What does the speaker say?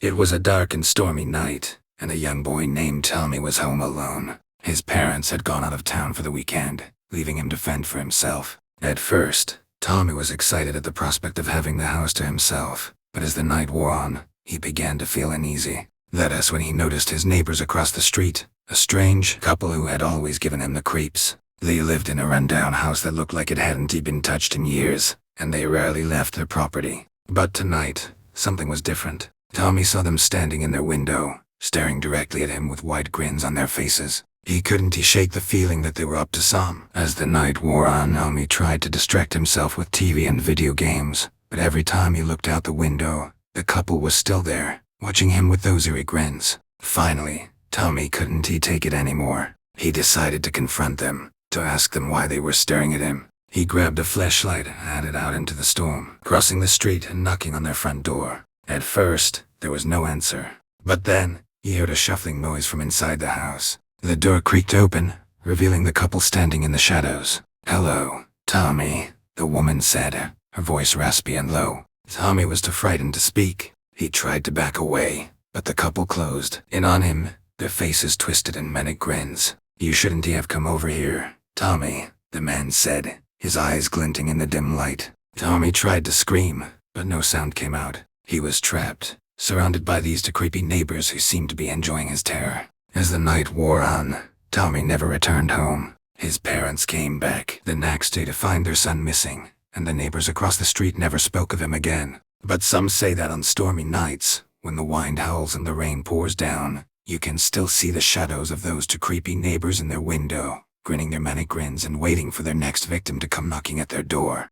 It was a dark and stormy night, and a young boy named Tommy was home alone. His parents had gone out of town for the weekend, leaving him to fend for himself. At first, Tommy was excited at the prospect of having the house to himself, but as the night wore on, he began to feel uneasy. That is when he noticed his neighbors across the street, a strange couple who had always given him the creeps. They lived in a rundown house that looked like it hadn't been touched in years, and they rarely left their property. But tonight, something was different. Tommy saw them standing in their window, staring directly at him with wide grins on their faces. He couldn't shake the feeling that they were up to some. As the night wore on, Tommy tried to distract himself with TV and video games, but every time he looked out the window, the couple was still there, watching him with those eerie grins. Finally, Tommy couldn't take it anymore. He decided to confront them, to ask them why they were staring at him. He grabbed a flashlight and headed out into the storm, crossing the street and knocking on their front door. At first, there was no answer, but then he heard a shuffling noise from inside the house. The door creaked open, revealing the couple standing in the shadows. "Hello, Tommy," the woman said, her voice raspy and low. Tommy was too frightened to speak. He tried to back away, but the couple closed in on him, their faces twisted in manic grins. "You shouldn't have come over here, Tommy," the man said, his eyes glinting in the dim light. Tommy tried to scream, but no sound came out. He was trapped, surrounded by these two creepy neighbors who seemed to be enjoying his terror. As the night wore on, Tommy never returned home. His parents came back the next day to find their son missing, and the neighbors across the street never spoke of him again. But some say that on stormy nights, when the wind howls and the rain pours down, you can still see the shadows of those two creepy neighbors in their window, grinning their manic grins and waiting for their next victim to come knocking at their door.